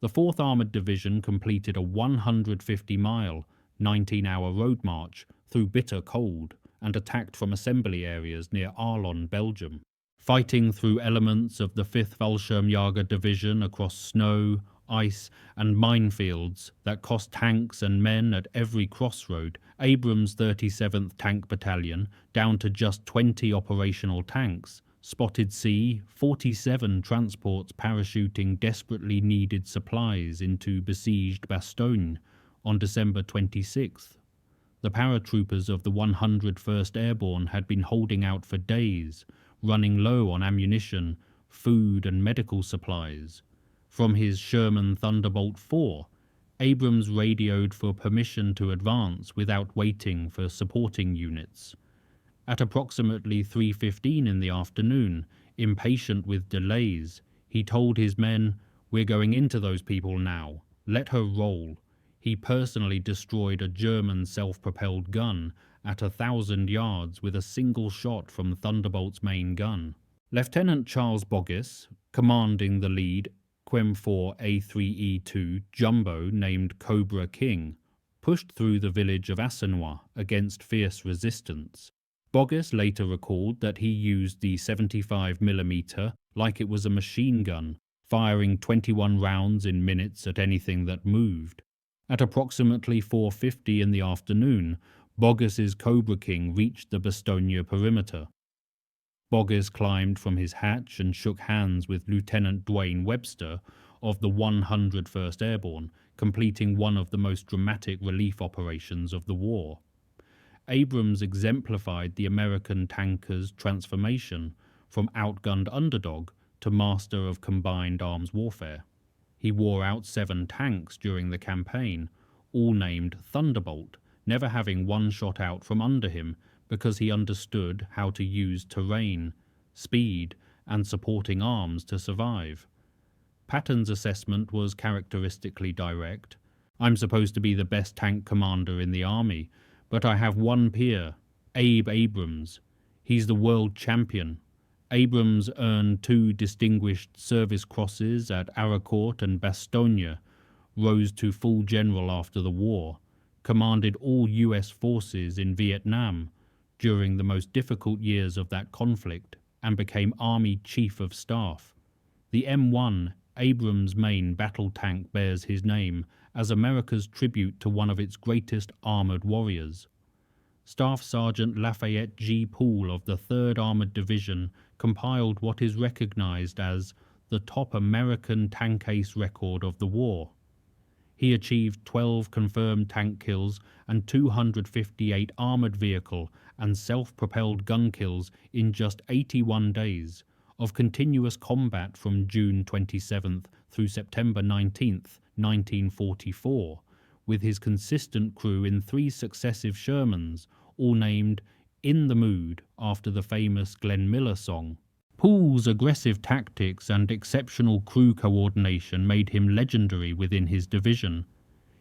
the 4th Armoured Division completed a 150-mile, 19-hour road march through bitter cold and attacked from assembly areas near Arlon, Belgium. Fighting through elements of the 5th Fallschirmjäger Division across snow, ice and minefields that cost tanks and men at every crossroad, Abrams' 37th Tank Battalion, down to just 20 operational tanks, spotted 47 transports parachuting desperately needed supplies into besieged Bastogne on December 26th. The paratroopers of the 101st Airborne had been holding out for days, running low on ammunition, food and medical supplies. From his Sherman Thunderbolt 4, Abrams radioed for permission to advance without waiting for supporting units. At approximately 3:15 in the afternoon, impatient with delays, he told his men, "We're going into those people now. Let her roll." He personally destroyed a German self-propelled gun at 1,000 yards with a single shot from Thunderbolt's main gun. Lieutenant Charles Boggis, commanding the lead M4A3E8 jumbo named Cobra King, pushed through the village of Assenois against fierce resistance. Boggis later recalled that he used the 75mm like it was a machine gun, firing 21 rounds in minutes at anything that moved. At approximately 4:50 in the afternoon, Boggis's Cobra King reached the Bastogne perimeter. Boggis climbed from his hatch and shook hands with Lieutenant Dwayne Webster of the 101st Airborne, completing one of the most dramatic relief operations of the war. Abrams exemplified the American tanker's transformation from outgunned underdog to master of combined arms warfare. He wore out 7 tanks during the campaign, all named Thunderbolt, never having one shot out from under him because he understood how to use terrain, speed, and supporting arms to survive. Patton's assessment was characteristically direct. "I'm supposed to be the best tank commander in the army, but I have one peer, Abe Abrams. He's the world champion." Abrams earned 2 Distinguished Service Crosses at Arracourt and Bastogne, rose to full general after the war, commanded all U.S. forces in Vietnam during the most difficult years of that conflict, and became Army Chief of Staff. The M1 Abrams main battle tank bears his name as America's tribute to one of its greatest armored warriors. Staff Sergeant Lafayette Pool of the 3rd Armored Division compiled what is recognized as the top American tank ace record of the war. He achieved 12 confirmed tank kills and 258 armored vehicle and self-propelled gun kills in just 81 days of continuous combat from June 27th through September 19th, 1944, with his consistent crew in 3 successive Shermans, all named "In the Mood" after the famous Glenn Miller song. Pool's aggressive tactics and exceptional crew coordination made him legendary within his division.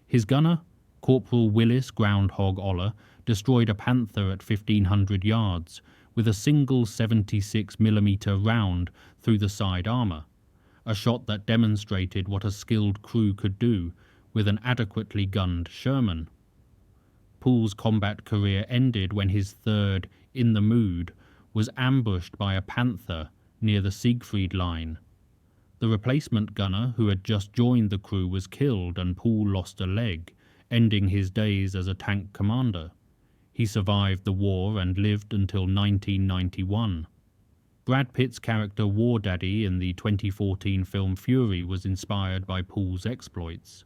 His gunner, Corporal Willis Groundhog Oller, destroyed a Panther at 1,500 yards with a single 76mm round through the side armor, a shot that demonstrated what a skilled crew could do with an adequately gunned Sherman. Pool's combat career ended when his 3rd, In the Mood, was ambushed by a Panther near the Siegfried Line. The replacement gunner who had just joined the crew was killed and Pool lost a leg, ending his days as a tank commander. He survived the war and lived until 1991. Brad Pitt's character War Daddy in the 2014 film Fury was inspired by Pool's exploits.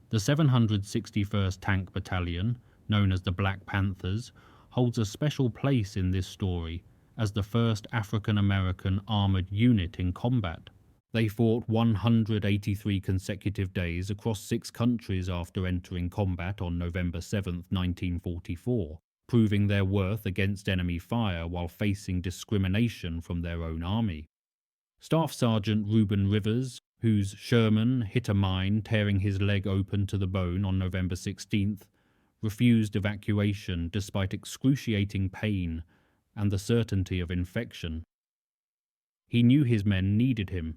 The 761st Tank Battalion, known as the Black Panthers, holds a special place in this story as the first African-American armored unit in combat. They fought 183 consecutive days across 6 countries after entering combat on November 7, 1944, proving their worth against enemy fire while facing discrimination from their own army. Staff Sergeant Reuben Rivers, whose Sherman hit a mine tearing his leg open to the bone on November 16th, refused evacuation despite excruciating pain and the certainty of infection. He knew his men needed him.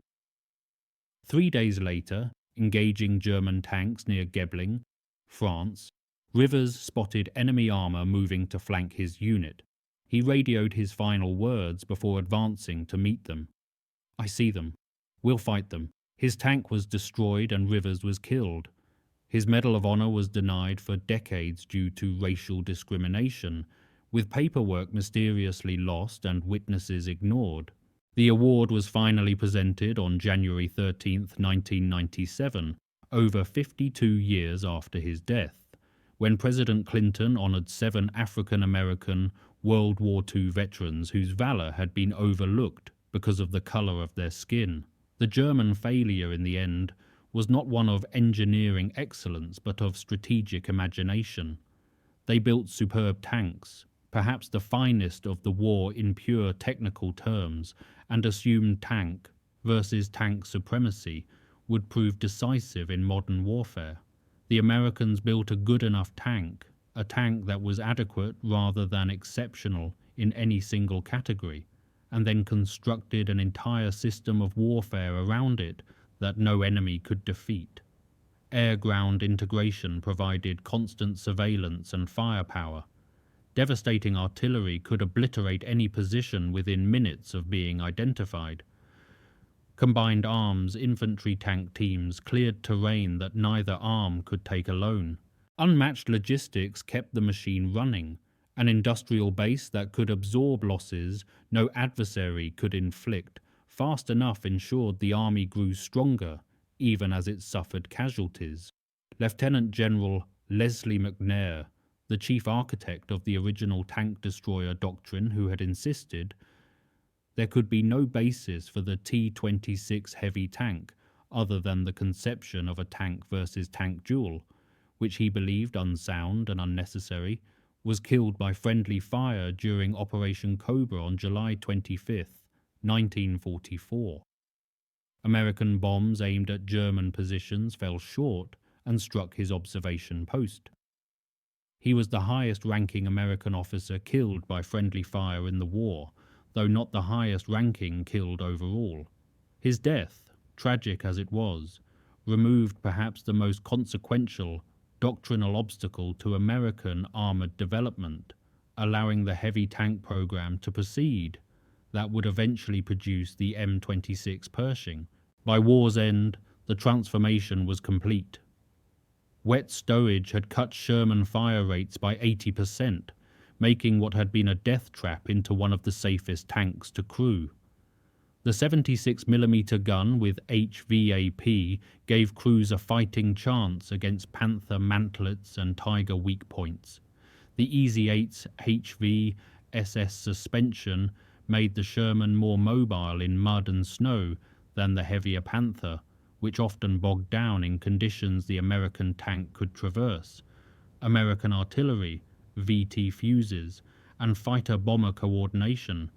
3 days later, engaging German tanks near Gebling, France, Rivers spotted enemy armor moving to flank his unit. He radioed his final words before advancing to meet them. "I see them. We'll fight them." His tank was destroyed and Rivers was killed. His Medal of Honor was denied for decades due to racial discrimination, with paperwork mysteriously lost and witnesses ignored. The award was finally presented on January 13, 1997, over 52 years after his death, when President Clinton honored 7 African-American World War II veterans whose valor had been overlooked because of the color of their skin. The German failure in the end was not one of engineering excellence but of strategic imagination. They built superb tanks, perhaps the finest of the war in pure technical terms, and assumed tank versus tank supremacy would prove decisive in modern warfare. The Americans built a good enough tank, a tank that was adequate rather than exceptional in any single category, and then constructed an entire system of warfare around it that no enemy could defeat. Air-ground integration provided constant surveillance and firepower. Devastating artillery could obliterate any position within minutes of being identified. Combined arms infantry tank teams cleared terrain that neither arm could take alone. Unmatched logistics kept the machine running, an industrial base that could absorb losses no adversary could inflict. Fast enough ensured the army grew stronger, even as it suffered casualties. Lieutenant General Leslie McNair, the chief architect of the original tank destroyer doctrine, who had insisted there could be no basis for the T-26 heavy tank other than the conception of a tank versus tank duel, which he believed unsound and unnecessary, was killed by friendly fire during Operation Cobra on July 25, 1944. American bombs aimed at German positions fell short and struck his observation post. He was the highest-ranking American officer killed by friendly fire in the war, though not the highest-ranking killed overall. His death, tragic as it was, removed perhaps the most consequential doctrinal obstacle to American armored development, allowing the heavy tank program to proceed that would eventually produce the M26 Pershing. By war's end, the transformation was complete. Wet stowage had cut Sherman fire rates by 80%, making what had been a death trap into one of the safest tanks to crew. The 76mm gun with HVAP gave crews a fighting chance against Panther mantlets and Tiger weak points. The Easy Eight's HVSS suspension made the Sherman more mobile in mud and snow than the heavier Panther, which often bogged down in conditions the American tank could traverse. American artillery, VT fuses, and fighter-bomber coordination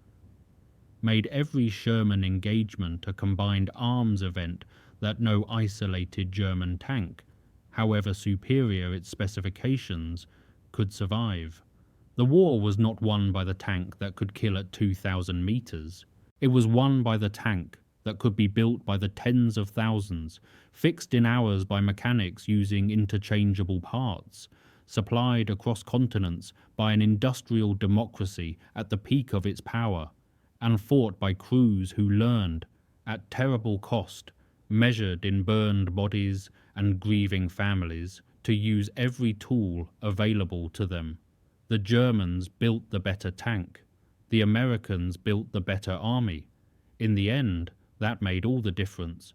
made every Sherman engagement a combined arms event that no isolated German tank, however superior its specifications, could survive. The war was not won by the tank that could kill at 2,000 meters. It was won by the tank that could be built by the tens of thousands, fixed in hours by mechanics using interchangeable parts, supplied across continents by an industrial democracy at the peak of its power, and fought by crews who learned, at terrible cost, measured in burned bodies and grieving families, to use every tool available to them. The Germans built the better tank. The Americans built the better army. In the end, that made all the difference.